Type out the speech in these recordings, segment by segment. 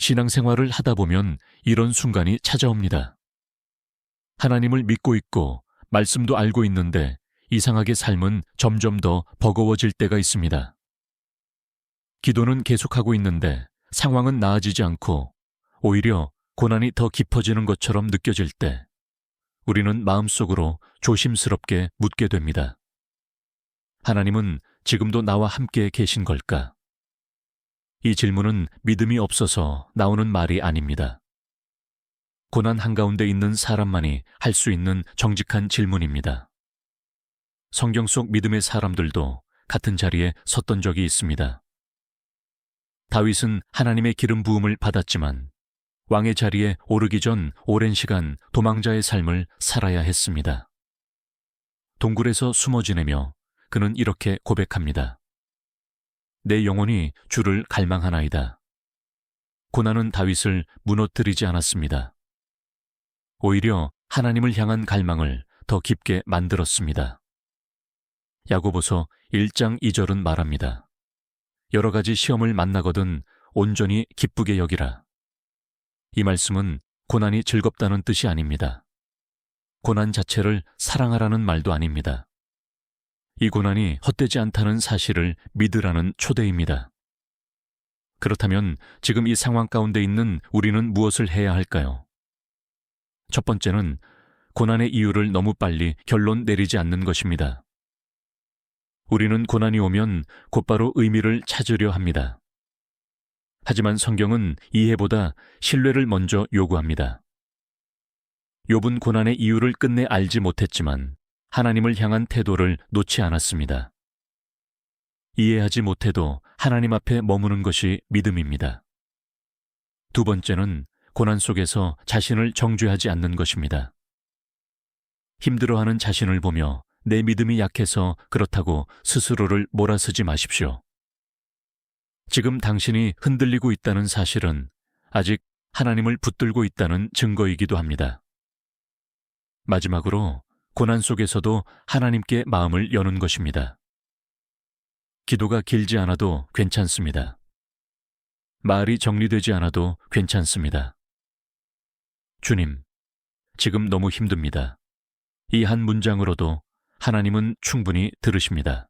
신앙생활을 하다 보면 이런 순간이 찾아옵니다. 하나님을 믿고 있고 말씀도 알고 있는데 이상하게 삶은 점점 더 버거워질 때가 있습니다. 기도는 계속하고 있는데 상황은 나아지지 않고 오히려 고난이 더 깊어지는 것처럼 느껴질 때 우리는 마음속으로 조심스럽게 묻게 됩니다. 하나님은 지금도 나와 함께 계신 걸까? 이 질문은 믿음이 없어서 나오는 말이 아닙니다. 고난 한가운데 있는 사람만이 할 수 있는 정직한 질문입니다. 성경 속 믿음의 사람들도 같은 자리에 섰던 적이 있습니다. 다윗은 하나님의 기름 부음을 받았지만 왕의 자리에 오르기 전 오랜 시간 도망자의 삶을 살아야 했습니다. 동굴에서 숨어 지내며 그는 이렇게 고백합니다. 내 영혼이 주를 갈망하나이다. 고난은 다윗을 무너뜨리지 않았습니다. 오히려 하나님을 향한 갈망을 더 깊게 만들었습니다. 야고보서 1장 2절은 말합니다. 여러 가지 시험을 만나거든 온전히 기쁘게 여기라. 이 말씀은 고난이 즐겁다는 뜻이 아닙니다. 고난 자체를 사랑하라는 말도 아닙니다. 이 고난이 헛되지 않다는 사실을 믿으라는 초대입니다. 그렇다면 지금 이 상황 가운데 있는 우리는 무엇을 해야 할까요? 첫 번째는 고난의 이유를 너무 빨리 결론 내리지 않는 것입니다. 우리는 고난이 오면 곧바로 의미를 찾으려 합니다. 하지만 성경은 이해보다 신뢰를 먼저 요구합니다. 욥은 고난의 이유를 끝내 알지 못했지만 하나님을 향한 태도를 놓지 않았습니다. 이해하지 못해도 하나님 앞에 머무는 것이 믿음입니다. 두 번째는 고난 속에서 자신을 정죄하지 않는 것입니다. 힘들어하는 자신을 보며 내 믿음이 약해서 그렇다고 스스로를 몰아쓰지 마십시오. 지금 당신이 흔들리고 있다는 사실은 아직 하나님을 붙들고 있다는 증거이기도 합니다. 마지막으로 고난 속에서도 하나님께 마음을 여는 것입니다. 기도가 길지 않아도 괜찮습니다. 말이 정리되지 않아도 괜찮습니다. 주님, 지금 너무 힘듭니다. 이 한 문장으로도 하나님은 충분히 들으십니다.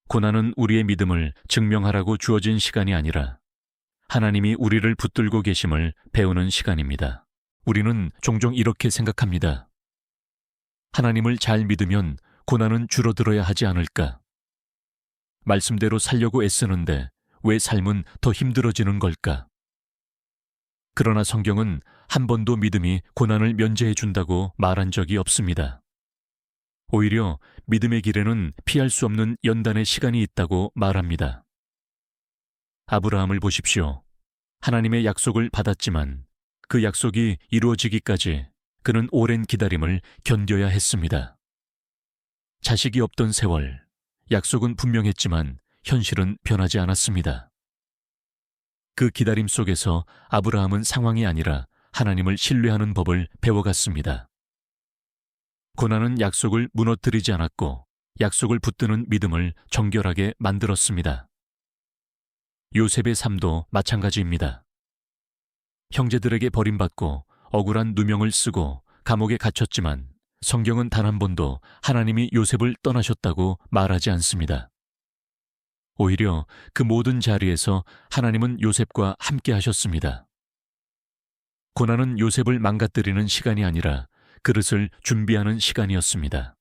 고난은 우리의 믿음을 증명하라고 주어진 시간이 아니라 하나님이 우리를 붙들고 계심을 배우는 시간입니다. 우리는 종종 이렇게 생각합니다. 하나님을 잘 믿으면 고난은 줄어들어야 하지 않을까? 말씀대로 살려고 애쓰는데 왜 삶은 더 힘들어지는 걸까? 그러나 성경은 한 번도 믿음이 고난을 면제해 준다고 말한 적이 없습니다. 오히려 믿음의 길에는 피할 수 없는 연단의 시간이 있다고 말합니다. 아브라함을 보십시오. 하나님의 약속을 받았지만 그 약속이 이루어지기까지 그는 오랜 기다림을 견뎌야 했습니다. 자식이 없던 세월, 약속은 분명했지만 현실은 변하지 않았습니다. 그 기다림 속에서 아브라함은 상황이 아니라 하나님을 신뢰하는 법을 배워갔습니다. 고난은 약속을 무너뜨리지 않았고 약속을 붙드는 믿음을 정결하게 만들었습니다. 요셉의 삶도 마찬가지입니다. 형제들에게 버림받고 억울한 누명을 쓰고 감옥에 갇혔지만 성경은 단 한 번도 하나님이 요셉을 떠나셨다고 말하지 않습니다. 오히려 그 모든 자리에서 하나님은 요셉과 함께 하셨습니다. 고난은 요셉을 망가뜨리는 시간이 아니라 그릇을 준비하는 시간이었습니다.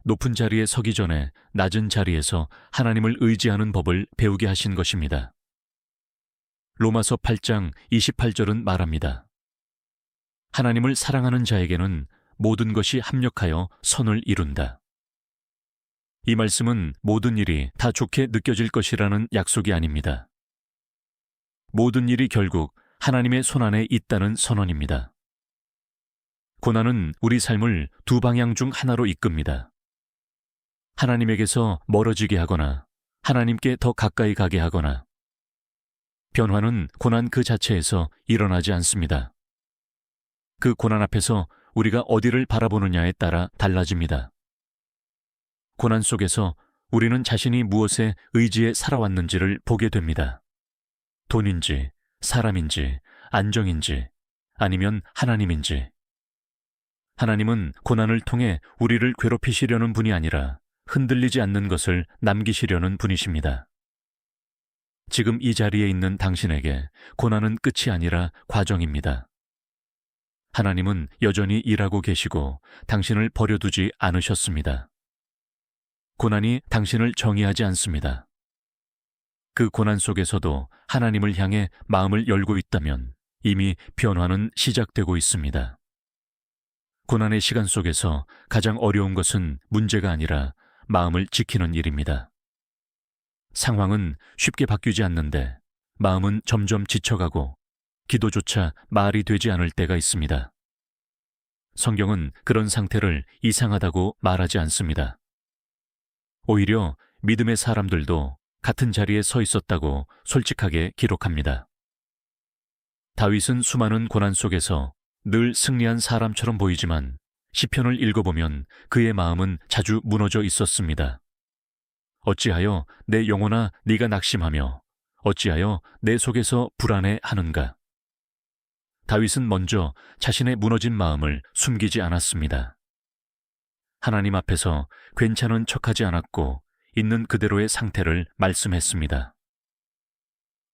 높은 자리에 서기 전에 낮은 자리에서 하나님을 의지하는 법을 배우게 하신 것입니다. 로마서 8장 28절은 말합니다. 하나님을 사랑하는 자에게는 모든 것이 합력하여 선을 이룬다. 이 말씀은 모든 일이 다 좋게 느껴질 것이라는 약속이 아닙니다. 모든 일이 결국 하나님의 손안에 있다는 선언입니다. 고난은 우리 삶을 두 방향 중 하나로 이끕니다. 하나님에게서 멀어지게 하거나 하나님께 더 가까이 가게 하거나. 변화는 고난 그 자체에서 일어나지 않습니다. 그 고난 앞에서 우리가 어디를 바라보느냐에 따라 달라집니다. 고난 속에서 우리는 자신이 무엇에 의지해 살아왔는지를 보게 됩니다. 돈인지, 사람인지, 안정인지, 아니면 하나님인지. 하나님은 고난을 통해 우리를 괴롭히시려는 분이 아니라 흔들리지 않는 것을 남기시려는 분이십니다. 지금 이 자리에 있는 당신에게 고난은 끝이 아니라 과정입니다. 하나님은 여전히 일하고 계시고 당신을 버려두지 않으셨습니다. 고난이 당신을 정의하지 않습니다. 그 고난 속에서도 하나님을 향해 마음을 열고 있다면 이미 변화는 시작되고 있습니다. 고난의 시간 속에서 가장 어려운 것은 문제가 아니라 마음을 지키는 일입니다. 상황은 쉽게 바뀌지 않는데 마음은 점점 지쳐가고 기도조차 말이 되지 않을 때가 있습니다. 성경은 그런 상태를 이상하다고 말하지 않습니다. 오히려 믿음의 사람들도 같은 자리에 서 있었다고 솔직하게 기록합니다. 다윗은 수많은 고난 속에서 늘 승리한 사람처럼 보이지만 시편을 읽어보면 그의 마음은 자주 무너져 있었습니다. 어찌하여 내 영혼아 네가 낙심하며 어찌하여 내 속에서 불안해하는가. 다윗은 먼저 자신의 무너진 마음을 숨기지 않았습니다. 하나님 앞에서 괜찮은 척하지 않았고 있는 그대로의 상태를 말씀했습니다.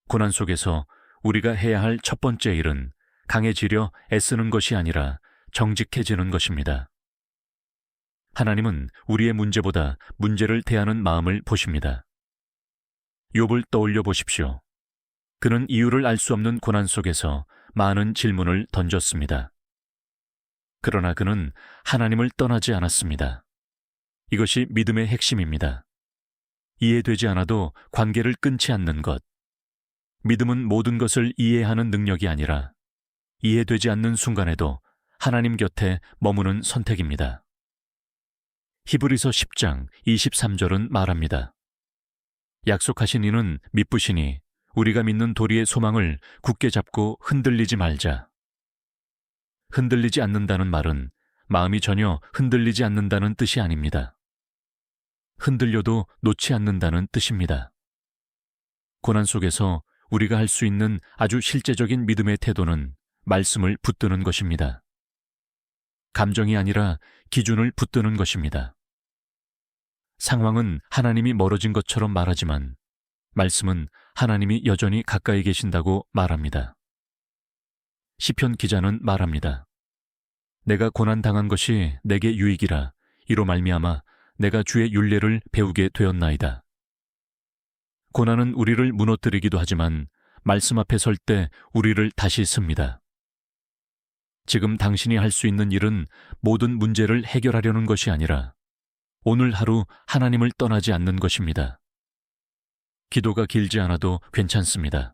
고난 속에서 우리가 해야 할 첫 번째 일은 강해지려 애쓰는 것이 아니라 정직해지는 것입니다. 하나님은 우리의 문제보다 문제를 대하는 마음을 보십니다. 욥을 떠올려 보십시오. 그는 이유를 알 수 없는 고난 속에서 많은 질문을 던졌습니다. 그러나 그는 하나님을 떠나지 않았습니다. 이것이 믿음의 핵심입니다. 이해되지 않아도 관계를 끊지 않는 것. 믿음은 모든 것을 이해하는 능력이 아니라 이해되지 않는 순간에도 하나님 곁에 머무는 선택입니다. 히브리서 10장 23절은 말합니다. 약속하신 이는 미쁘시니 우리가 믿는 도리의 소망을 굳게 잡고 흔들리지 말자. 흔들리지 않는다는 말은 마음이 전혀 흔들리지 않는다는 뜻이 아닙니다. 흔들려도 놓지 않는다는 뜻입니다. 고난 속에서 우리가 할 수 있는 아주 실제적인 믿음의 태도는 말씀을 붙드는 것입니다. 감정이 아니라 기준을 붙드는 것입니다. 상황은 하나님이 멀어진 것처럼 말하지만 말씀은 하나님이 여전히 가까이 계신다고 말합니다. 시편 기자는 말합니다. 내가 고난당한 것이 내게 유익이라 이로 말미암아 내가 주의 율례를 배우게 되었나이다. 고난은 우리를 무너뜨리기도 하지만 말씀 앞에 설 때 우리를 다시 씁니다. 지금 당신이 할 수 있는 일은 모든 문제를 해결하려는 것이 아니라 오늘 하루 하나님을 떠나지 않는 것입니다. 기도가 길지 않아도 괜찮습니다.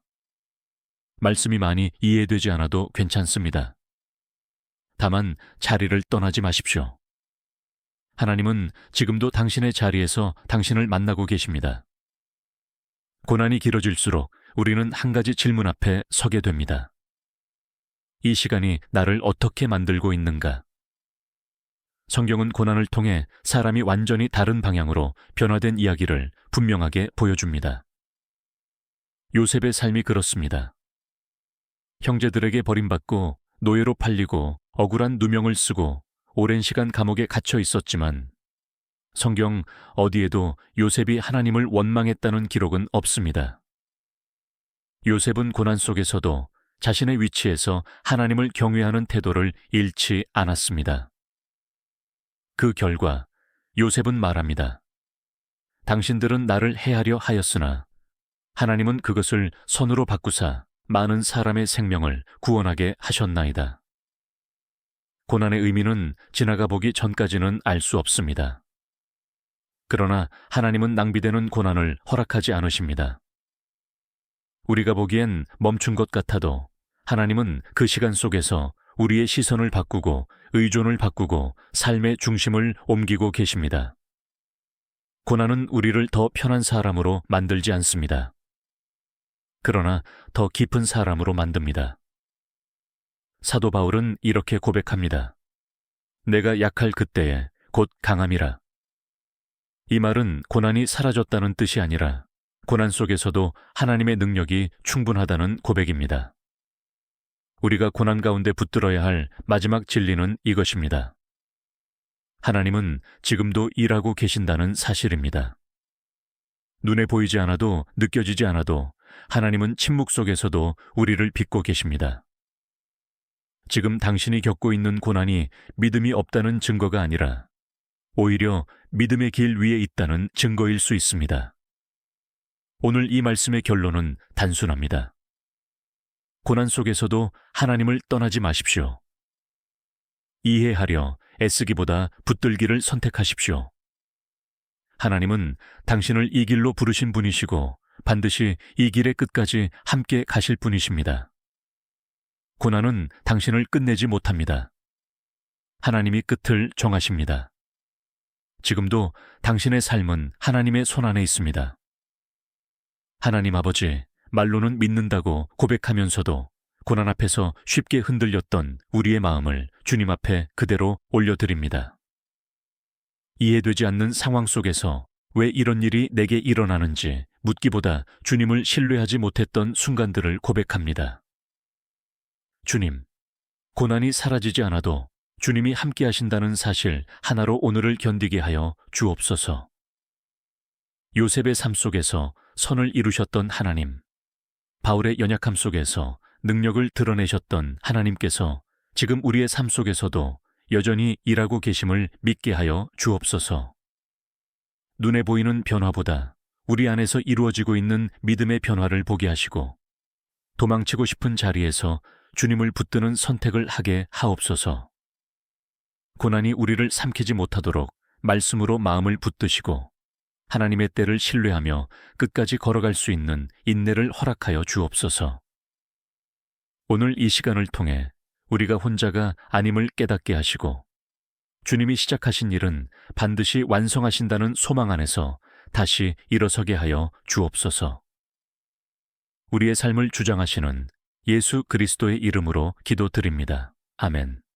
말씀이 많이 이해되지 않아도 괜찮습니다. 다만 자리를 떠나지 마십시오. 하나님은 지금도 당신의 자리에서 당신을 만나고 계십니다. 고난이 길어질수록 우리는 한 가지 질문 앞에 서게 됩니다. 이 시간이 나를 어떻게 만들고 있는가? 성경은 고난을 통해 사람이 완전히 다른 방향으로 변화된 이야기를 분명하게 보여줍니다. 요셉의 삶이 그렇습니다. 형제들에게 버림받고 노예로 팔리고 억울한 누명을 쓰고 오랜 시간 감옥에 갇혀 있었지만 성경 어디에도 요셉이 하나님을 원망했다는 기록은 없습니다. 요셉은 고난 속에서도 자신의 위치에서 하나님을 경외하는 태도를 잃지 않았습니다. 그 결과 요셉은 말합니다. 당신들은 나를 해하려 하였으나 하나님은 그것을 선으로 바꾸사 많은 사람의 생명을 구원하게 하셨나이다. 고난의 의미는 지나가 보기 전까지는 알 수 없습니다. 그러나 하나님은 낭비되는 고난을 허락하지 않으십니다. 우리가 보기엔 멈춘 것 같아도 하나님은 그 시간 속에서 우리의 시선을 바꾸고 의존을 바꾸고 삶의 중심을 옮기고 계십니다. 고난은 우리를 더 편한 사람으로 만들지 않습니다. 그러나 더 깊은 사람으로 만듭니다. 사도 바울은 이렇게 고백합니다. 내가 약할 그때에 곧 강함이라. 이 말은 고난이 사라졌다는 뜻이 아니라 고난 속에서도 하나님의 능력이 충분하다는 고백입니다. 우리가 고난 가운데 붙들어야 할 마지막 진리는 이것입니다. 하나님은 지금도 일하고 계신다는 사실입니다. 눈에 보이지 않아도 느껴지지 않아도 하나님은 침묵 속에서도 우리를 빚고 계십니다. 지금 당신이 겪고 있는 고난이 믿음이 없다는 증거가 아니라 오히려 믿음의 길 위에 있다는 증거일 수 있습니다. 오늘 이 말씀의 결론은 단순합니다. 고난 속에서도 하나님을 떠나지 마십시오. 이해하려 애쓰기보다 붙들기를 선택하십시오. 하나님은 당신을 이 길로 부르신 분이시고 반드시 이 길의 끝까지 함께 가실 분이십니다. 고난은 당신을 끝내지 못합니다. 하나님이 끝을 정하십니다. 지금도 당신의 삶은 하나님의 손안에 있습니다. 하나님 아버지, 말로는 믿는다고 고백하면서도 고난 앞에서 쉽게 흔들렸던 우리의 마음을 주님 앞에 그대로 올려드립니다. 이해되지 않는 상황 속에서 왜 이런 일이 내게 일어나는지 묻기보다 주님을 신뢰하지 못했던 순간들을 고백합니다. 주님, 고난이 사라지지 않아도 주님이 함께 하신다는 사실 하나로 오늘을 견디게 하여 주옵소서. 요셉의 삶 속에서 선을 이루셨던 하나님, 바울의 연약함 속에서 능력을 드러내셨던 하나님께서 지금 우리의 삶 속에서도 여전히 일하고 계심을 믿게 하여 주옵소서. 눈에 보이는 변화보다 우리 안에서 이루어지고 있는 믿음의 변화를 보게 하시고 도망치고 싶은 자리에서 주님을 붙드는 선택을 하게 하옵소서. 고난이 우리를 삼키지 못하도록 말씀으로 마음을 붙드시고 하나님의 때를 신뢰하며 끝까지 걸어갈 수 있는 인내를 허락하여 주옵소서. 오늘 이 시간을 통해 우리가 혼자가 아님을 깨닫게 하시고 주님이 시작하신 일은 반드시 완성하신다는 소망 안에서 다시 일어서게 하여 주옵소서. 우리의 삶을 주장하시는 예수 그리스도의 이름으로 기도드립니다. 아멘.